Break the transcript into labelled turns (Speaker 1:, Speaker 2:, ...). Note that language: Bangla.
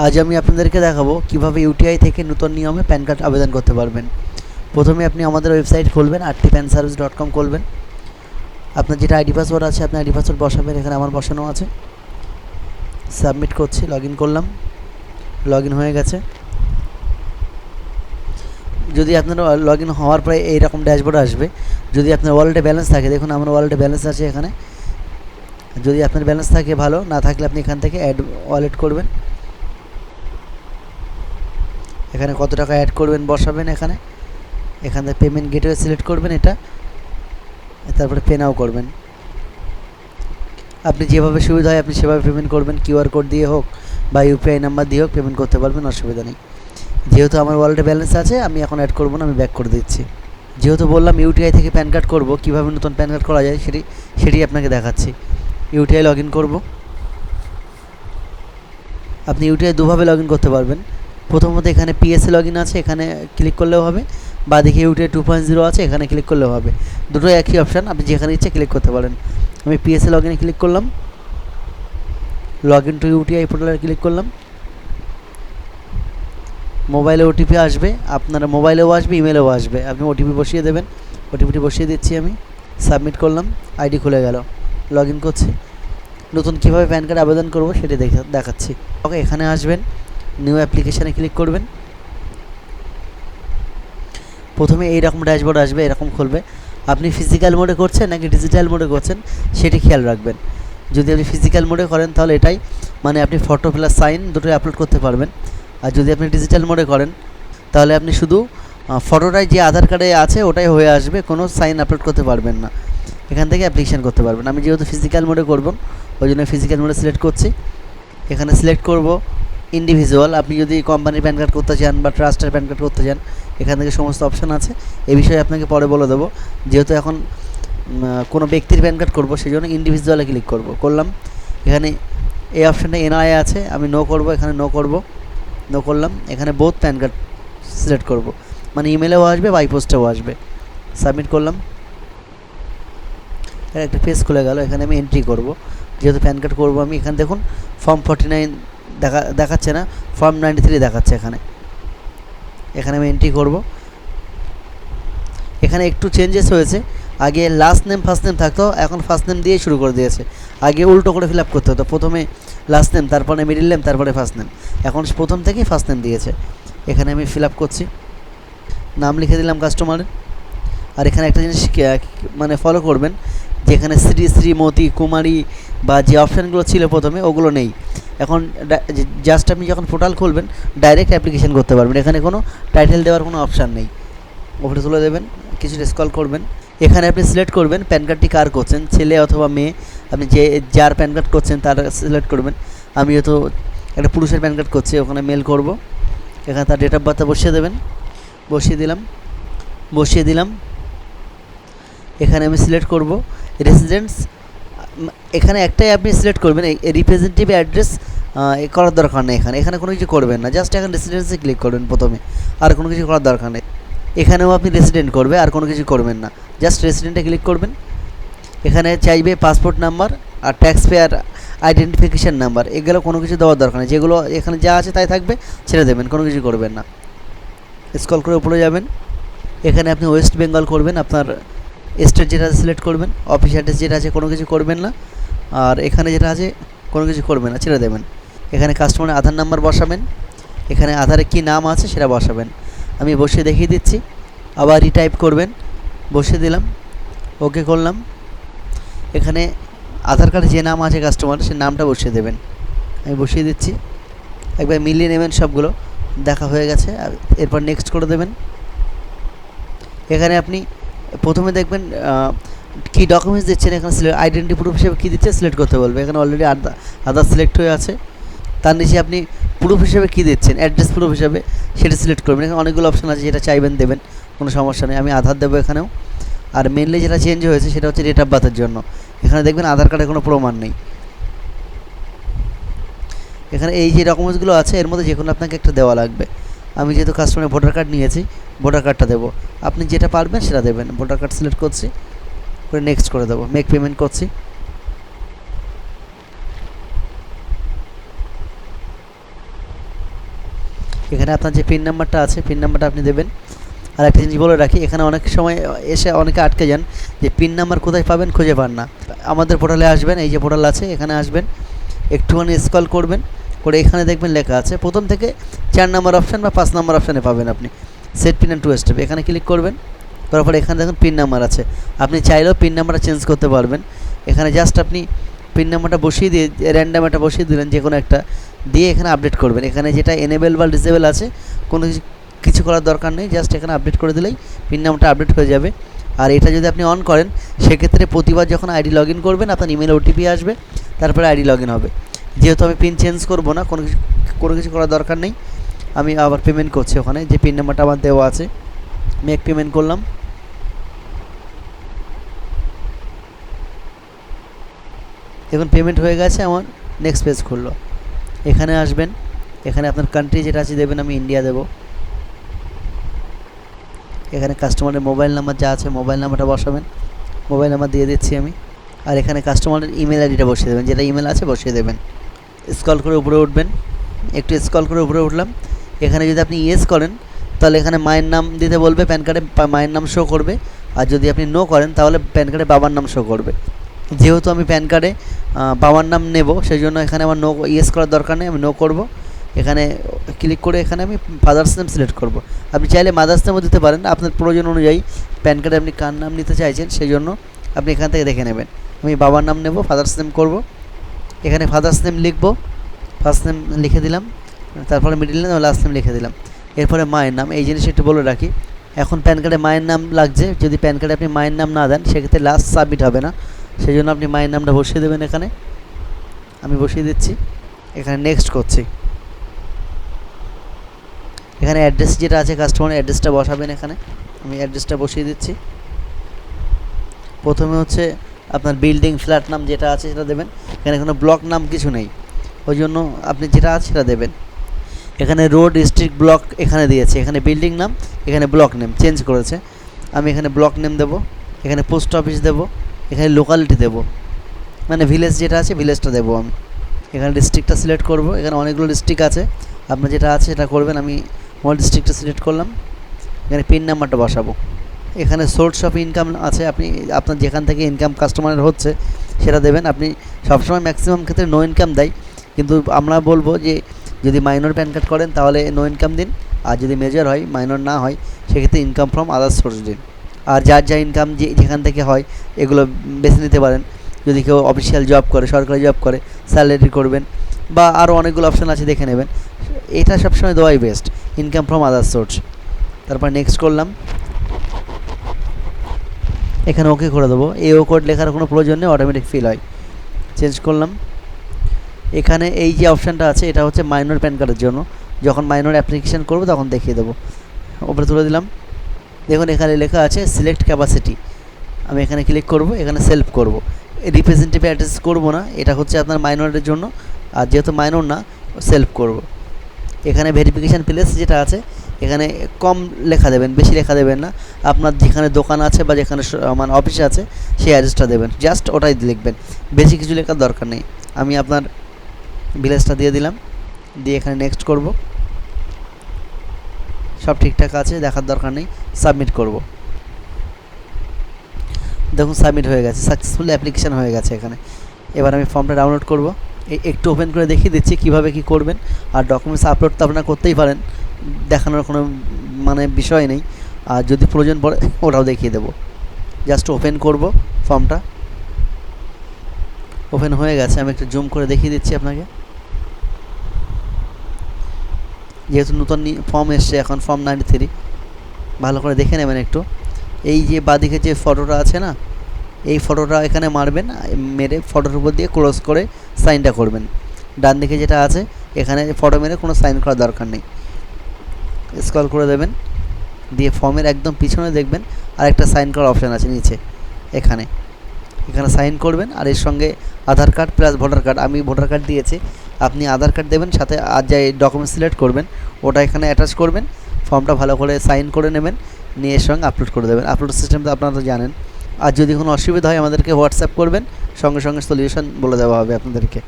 Speaker 1: আজ আমি আপনাদেরকে দেখাবো কিভাবে ইউটিআই থেকে নতুন নিয়মে প্যান কার্ড আবেদন করতে পারবেন। প্রথমে আপনি আমাদের ওয়েবসাইট খুলবেন, rtpanservice.com খুলবেন। আপনার যেটা আইডি পাসওয়ার্ড আছে আপনি আইডি পাসওয়ার্ড বসাবেন। এখানে আমার বসানো আছে। সাবমিট করছি, লগ ইন করলাম, লগ ইন হয়ে গেছে। যদি আপনার লগ ইন হওয়ার পরে এইরকম ড্যাশবোর্ড আসবে। যদি আপনার ওয়ালেটে ব্যালেন্স থাকে, দেখুন আমার ওয়ালেটে ব্যালেন্স আছে এখানে। যদি আপনার ব্যালেন্স থাকে ভালো, না থাকলে আপনি এখান থেকে অ্যাড ওয়ালেট করবেন। এখানে কত টাকা অ্যাড করবেন বসাবেন। এখানে পেমেন্ট গেটওয়ে সিলেক্ট করবেন, এটা তারপরে পে নাও করবেন। আপনি যেভাবে সুবিধা হয় আপনি সেভাবে পেমেন্ট করবেন। কিউআর কোড দিয়ে হোক বা ইউপিআই নাম্বার দিয়ে হোক পেমেন্ট করতে পারবেন, অসুবিধা নেই। যেহেতু আমার ওয়ালেটে ব্যালেন্স আছে আমি এখন অ্যাড করবো না, আমি ব্যাক করে দিচ্ছি। যেহেতু বললাম ইউটিআই থেকে প্যান কার্ড করবো, কীভাবে নতুন প্যান কার্ড করা যায় সেটি আপনাকে দেখাচ্ছি। ইউটিআই লগ ইন করবো। আপনি ইউটিআই দুভাবে লগ ইন করতে পারবেন। প্রথমত এখানে পিএসসি লগ ইন আছে, এখানে ক্লিক করলেও হবে, বা দেখে ইউটিআই 2.0 আছে, এখানে ক্লিক করলেও হবে। দুটোই একই অপশান, আপনি যেখানে ইচ্ছে ক্লিক করতে পারেন। আমি পিএসসি লগ ইনে ক্লিক করলাম, লগ ইন টু ইউটিআই পোর্টালে ক্লিক করলাম। মোবাইলে ওটিপি আসবে, আপনার মোবাইলেও আসবে, ইমেলেও আসবে। আপনি ওটিপি বসিয়ে দেবেন। ওটিপিটি বসিয়ে দিচ্ছি আমি, সাবমিট করলাম, আইডি খুলে গেল। লগ ইন করছি। নতুন কীভাবে প্যান কার্ড আবেদন করবো সেটি দেখাচ্ছি। ওকে, এখানে আসবেন, নিউ অ্যাপ্লিকেশানে ক্লিক করবেন। প্রথমে এইরকম ড্যাশবোর্ড আসবে, এরকম খুলবে। আপনি ফিজিক্যাল মোডে করছেন নাকি ডিজিটাল মোডে করছেন সেটি খেয়াল রাখবেন। যদি আপনি ফিজিক্যাল মোডে করেন তাহলে এটাই, মানে আপনি ফটো প্লাস সাইন দুটোই আপলোড করতে পারবেন। আর যদি আপনি ডিজিটাল মোডে করেন তাহলে আপনি শুধু ফটোটাই যে আধার কার্ডে আছে ওটাই হয়ে আসবে, কোনো সাইন আপলোড করতে পারবেন না। এখান থেকে অ্যাপ্লিকেশান করতে পারবেন। আমি যেহেতু ফিজিক্যাল মোডে করব ওই জন্য ফিজিক্যাল মোডে সিলেক্ট করছি। এখানে সিলেক্ট করব ইন্ডিভিজুয়াল। আপনি যদি কোম্পানির প্যান কার্ড করতে চান বা ট্রাস্টের প্যান কার্ড করতে চান, এখান থেকে সমস্ত অপশান আছে। এই বিষয়ে আপনাকে পরে বলে দেবো। যেহেতু এখন কোনো ব্যক্তির প্যান কার্ড করবো সেই জন্য ইন্ডিভিজুয়ালে ক্লিক করলাম। এখানে এই অপশানটা এনআই আছে, আমি নো করব, এখানে নো করলাম। এখানে বোথ প্যান কার্ড সিলেক্ট করব, মানে ইমেলেও আসবে বাই পোস্টেও আসবে। সাবমিট করলাম, একটা পেজ খুলে গেল। এখানে আমি এন্ট্রি করব, যেহেতু প্যান কার্ড করবো আমি। এখানে দেখুন ফর্ম 49 দেখাচ্ছে না, ফর্ম 93 দেখাচ্ছে এখানে আমি এন্ট্রি করব। এখানে একটু চেঞ্জেস হয়েছে। আগে লাস্ট নেম ফার্স্ট নেম থাকতো, এখন ফার্স্ট নেম দিয়ে শুরু করে দিয়েছে। আগে উল্টো করে ফিল আপ করতে হতো, প্রথমে লাস্ট নেম, তারপরে মিডিল নেম, তারপরে ফার্স্ট নেম। এখন প্রথম থেকেই ফার্স্ট নেম দিয়েছে। এখানে আমি ফিল আপ করছি, নাম লিখে দিলাম কাস্টমারের। আর এখানে একটা জিনিস মানে ফলো করবেন, যেখানে শ্রী, শ্রীমতী, কুমারী বা যে অপশানগুলো ছিল প্রথমে ওগুলো নেই। এখন জাস্ট আপনি যখন পোর্টাল খুলবেন ডাইরেক্ট অ্যাপ্লিকেশান করতে পারবেন। এখানে কোনো টাইটেল দেওয়ার কোনো অপশান নেই। ওপরে তুলে দেবেন, কিছুটা স্ক্রল করবেন। এখানে আপনি সিলেক্ট করবেন প্যান কার্ডটি কার করছেন, ছেলে অথবা মেয়ে। আপনি যার প্যান কার্ড করছেন তার সিলেক্ট করবেন। আমি যেহেতু একটা পুরুষের প্যান কার্ড করছি, ওখানে মেল করব। এখানে তার ডেট অফ বার্থ বসিয়ে দেবেন, বসিয়ে দিলাম। এখানে আমি সিলেক্ট করব রেসিডেন্স। এখানে একটাই আপনি সিলেক্ট করবেন, রিপ্রেজেন্টেটিভ অ্যাড্রেস করার দরকার নেই। এখানে কোনো কিছু করবেন না, জাস্ট এখানে রেসিডেন্সে ক্লিক করবেন প্রথমে, আর কোনো কিছু করার দরকার নেই। এখানেও আপনি রেসিডেন্ট করবে, আর কোনো কিছু করবেন না, জাস্ট রেসিডেন্টে ক্লিক করবেন। এখানে চাইবে পাসপোর্ট নাম্বার আর ট্যাক্স পেয়ার আইডেন্টিফিকেশান নাম্বার, এগুলো কোনো কিছু দেওয়ার দরকার নেই। যেগুলো এখানে যা আছে তাই থাকবে, ছেড়ে দেবেন, কোনো কিছু করবেন না। স্ক্রল করে উপরে যাবেন। এখানে আপনি ওয়েস্ট বেঙ্গল করবেন, আপনার স্টেট যেটা সিলেক্ট করবেন। অফিস অ্যাড্রেস যেটা আছে কোনো কিছু করবেন না, আর এখানে যেটা আছে কোনো কিছু করবেন না, ছেড়ে দেবেন। এখানে কাস্টমারের আধার নাম্বার বসাবেন। এখানে আধারে কী নাম আছে সেটা বসাবেন। আমি বসিয়ে দেখিয়ে দিচ্ছি, আবার রিটাইপ করবেন। বসিয়ে দিলাম, ওকে করলাম। এখানে আধার কার্ডে যে নাম আছে কাস্টমার সে নামটা বসিয়ে দেবেন। আমি বসিয়ে দিচ্ছি, একবার মিলিয়ে নেবেন। সবগুলো দেখা হয়ে গেছে, এরপর নেক্সট করে দেবেন। এখানে আপনি প্রথমে দেখবেন কী ডকুমেন্টস দিচ্ছেন, এখানে আইডেন্টি প্রুফ হিসেবে কী দিচ্ছে সিলেক্ট করতে বলবে। এখানে অলরেডি আধার সিলেক্ট হয়ে আছে। তার নিচে আপনি প্রুফ হিসেবে কী দিচ্ছেন, অ্যাড্রেস প্রুফ হিসেবে সেটা সিলেক্ট করবেন। এখানে অনেকগুলো অপশান আছে, যেটা চাইবেন দেবেন, কোনো সমস্যা নেই। আমি আধার দেবো এখানেও। আর মেনলি যেটা চেঞ্জ হয়েছে সেটা হচ্ছে ডেট অফ বার্থের জন্য। এখানে দেখবেন আধার কার্ডে কোনো প্রমাণ নেই। এখানে এই যে ডকুমেন্টসগুলো আছে এর মধ্যে যে কোনো আপনাকে একটা দেওয়া লাগবে। আমি যেহেতু কাস্টমারের ভোটার কার্ড নিয়েছি, ভোটার কার্ডটা দেবো। আপনি যেটা পারবেন সেটা দেবেন। ভোটার কার্ড সিলেক্ট করছি, করে নেক্সট করে দেবো। মেক পেমেন্ট করছি। এখানে আপনার যে পিন নাম্বারটা আছে পিন নাম্বারটা আপনি দেবেন। আর একটা জিনিস বলে রাখি, এখানে অনেক সময় এসে অনেকে আটকে যান যে পিন নাম্বার কোথায় পাবেন, খুঁজে পান না। আমাদের পোর্টালে আসবেন, এই যে পোর্টাল আছে এখানে আসবেন, একটুখানি স্ক্রল করবেন, করে এখানে দেখবেন লেখা আছে প্রথম থেকে 4 নম্বর অপশান বা 5 নম্বর অপশানে পাবেন আপনি সেট পিন অ্যান্ড 2 স্টেপ। এখানে ক্লিক করবেন, করার পরে এখানে দেখুন পিন নাম্বার আছে, আপনি চাইলেও পিন নাম্বারটা চেঞ্জ করতে পারবেন। এখানে জাস্ট আপনি পিন নাম্বারটা বসিয়ে দিয়ে র্যান্ডাম একটা বসিয়ে দিলেন, যে কোনো একটা দিয়ে এখানে আপডেট করবেন। এখানে যেটা এনেবেল বা ডিসেবল আছে কোনো কিছু করার দরকার নেই, জাস্ট এখানে আপডেট করে দিলেই পিন নাম্বারটা আপডেট হয়ে যাবে। আর এটা যদি আপনি অন করেন সেক্ষেত্রে প্রতিবার যখন আইডি লগ ইন করবেন আপনার ইমেলে ওটিপি আসবে, তারপরে আইডি লগ ইন হবে। যেহেতু আমি পিন চেঞ্জ করবো না, কোনো কিছু করার দরকার নেই। আমি আবার পেমেন্ট করছি, ওখানে যে পিন নাম্বারটা আমার দেওয়া আছে মেক পেমেন্ট করলাম। এখন পেমেন্ট হয়ে গেছে, আমার নেক্সট পেজ খুললো। এখানে আসবেন, এখানে আপনার কান্ট্রি যেটা আছে দেবেন, আমি ইন্ডিয়া দেবো। এখানে কাস্টমারের মোবাইল নাম্বার যা আছে মোবাইল নাম্বারটা বসাবেন, মোবাইল নাম্বার দিয়ে দিচ্ছি আমি। আর এখানে কাস্টমারের ইমেল আইডিটা বসিয়ে দেবেন, যেটা ইমেল আছে বসিয়ে দেবেন। স্ক্রল করে উপরে উঠবেন, একটু স্ক্রল করে উপরে উঠলাম। এখানে যদি আপনি ইয়েস করেন তাহলে এখানে মায়ের নাম দিতে বলবে, প্যান কার্ডে মায়ের নাম শো করবে। আর যদি আপনি নো করেন তাহলে প্যান কার্ডে বাবার নাম শো করবে। যেহেতু আমি প্যান কার্ডে বাবার নাম নেব সেই জন্য এখানে আমার নো ইয়েস করার দরকার নেই, আমি নো করব। এখানে ক্লিক করে এখানে আমি ফাদার্স নেম সিলেক্ট করব। আপনি চাইলে মাদার্স নেমও দিতে পারেন, আপনার প্রয়োজন অনুযায়ী প্যান কার্ডে আপনি কার নাম নিতে চাইছেন সেই জন্য আপনি এখান থেকে দেখে নেবেন। আমি বাবার নাম নেব, ফাদার্স নেম করব। এখানে ফাদার্স নেম লিখব, ফার্স্ট নেম লিখে দিলাম, তারপরে মিডিল নেম লাস্ট নেম লিখে দিলাম। এরপরে মায়ের নাম, এই জিনিসটা একটু বলে রাখি, এখন প্যান কার্ডে মায়ের নাম লাগছে, যদি প্যান কার্ডে আপনি মায়ের নাম না দেন সেক্ষেত্রে লাস্ট সাবমিট হবে না, সেই জন্য আপনি মায়ের নামটা বসিয়ে দেবেন। এখানে আমি বসিয়ে দিচ্ছি, এখানে নেক্সট করছি। এখানে অ্যাড্রেস যেটা আছে কাস্টমারের অ্যাড্রেসটা বসাবেন, এখানে আমি অ্যাড্রেসটা বসিয়ে দিচ্ছি। প্রথমে হচ্ছে আপনার বিল্ডিং ফ্ল্যাট নাম যেটা আছে সেটা দেবেন, এখানে কোনো ব্লক নাম কিছু নেই, ওই জন্য আপনি যেটা আছে সেটা দেবেন। এখানে রোড ডিস্ট্রিক্ট ব্লক এখানে দিয়েছে, এখানে বিল্ডিং নাম, এখানে ব্লক নেম চেঞ্জ করেছে, আমি এখানে ব্লক নেম দেবো। এখানে পোস্ট অফিস দেবো, এখানে লোকালিটি দেবো, মানে ভিলেজ যেটা আছে ভিলেজটা দেবো আমি। এখানে ডিস্ট্রিক্টটা সিলেক্ট করব, এখানে অনেকগুলো ডিস্ট্রিক্ট আছে, আপনার যেটা আছে সেটা করবেন। আমি আমার ডিস্ট্রিক্টটা সিলেক্ট করলাম, এখানে পিন নাম্বারটা বসাবো। এখানে সোর্স অফ ইনকাম আছে, আপনি আপনার যেখান থেকে ইনকাম কাস্টমারের হচ্ছে সেটা দেবেন। আপনি সবসময় ম্যাক্সিমাম ক্ষেত্রে নো ইনকাম দেয়, কিন্তু আমরা বলবো যে যদি মাইনর প্যান কার্ড করেন তাহলে নো ইনকাম দিন, আর যদি মেজর হয় মাইনর না হয় সেক্ষেত্রে ইনকাম ফ্রম আদার্স সোর্স দিন। আর যার যা ইনকাম যেখান থেকে হয় এগুলো বেছে নিতে পারেন। যদি কেউ অফিসিয়াল জব করে, সরকারি জব করে, স্যালারি করবেন, বা আরও অনেকগুলো অপশান আছে দেখে নেবেন। এটা সবসময় দেওয়াই best, income from others source. তারপর নেক্সট করলাম, এখানে ওকে করে দেবো। ও কোড লেখার কোনো প্রয়োজন নেই, অটোমেটিক ফিল হয়। চেঞ্জ করলাম। এখানে এই যে অপশানটা আছে এটা হচ্ছে মাইনর প্যান কার্ডের জন্য, যখন মাইনর অ্যাপ্লিকেশান করবো তখন দেখিয়ে দেবো। ওপরে তুলে দিলাম, দেখুন এখানে লেখা আছে সিলেক্ট ক্যাপাসিটি, আমি এখানে ক্লিক করব, এখানে সেলফ করব। রিপ্রেজেন্টেটিভ অ্যাড্রেস করব না, এটা হচ্ছে আপনার মাইনরের জন্য, আর যেহেতু মাইনর না সেলফ করব। এখানে ভেরিফিকেশান প্লেস যেটা আছে এখানে কম লেখা দেবেন, বেশি লেখা দেবেন না। আপনার যেখানে দোকান আছে বা যেখানে মানে অফিস আছে সেই অ্যাড্রেসটা দেবেন, জাস্ট ওটাই লিখবেন, বেশি কিছু লেখার দরকার নেই। আমি আপনার ভিলেজটা দিয়ে দিলাম, দিয়ে এখানে নেক্সট করব। সব ঠিকঠাক আছে, দেখার দরকার নেই, সাবমিট করব। দেখুন সাবমিট হয়ে গেছে, সাকসেসফুলি অ্যাপ্লিকেশান হয়ে গেছে এখানে। এবার আমি ফর্মটা ডাউনলোড করব, একটু ওপেন করে দেখিয়ে দিচ্ছি কীভাবে কী করবেন। আর ডকুমেন্টস আপলোড তো আপনারা করতেই পারেন, দেখানোর কোনো মানে বিষয় নেই, আর যদি প্রয়োজন পড়ে ওটাও দেখিয়ে দেবো। জাস্ট ওপেন করব ফর্মটা, ওপেন হয়ে গেছে। আমি একটু জুম করে দেখিয়ে দিচ্ছি আপনাকে, যেহেতু নতুন ফর্ম এসছে এখন, ফর্ম 93, ভালো করে দেখে নেবেন একটু। এই যে বাঁদিকে যে ফটোটা আছে না, এই ফটোটা এখানে মারবেন, মেরে ফটোর উপর দিয়ে ক্লোজ করে সাইনটা করবেন। ডান দিকে যেটা আছে এখানে ফটো মেরে কোনো সাইন করার দরকার নেই, স্ক্রল করে দেবেন, দিয়ে ফর্মের একদম পিছনে দেখবেন আর একটা সাইন করার অপশান আছে নিচে, এখানে সাইন করবেন। আর এর সঙ্গে আধার কার্ড প্লাস ভোটার কার্ড, আমি ভোটার কার্ড দিয়েছি, আপনি আধার কার্ড দেবেন, সাথে আর যে ডকুমেন্ট সিলেক্ট করবেন ওটা এখানে অ্যাটাচ করবেন। ফর্মটা ভালো করে সাইন করে নেবেন, নিয়ে এর সঙ্গে আপলোড করে দেবেন। আপলোড সিস্টেম তো আপনারা তো জানেন। আর যদি কোনো অসুবিধা হয় আমাদেরকে হোয়াটসঅ্যাপ করবেন, সঙ্গে সঙ্গে সলিউশন বলে দেওয়া হবে আপনাদেরকে।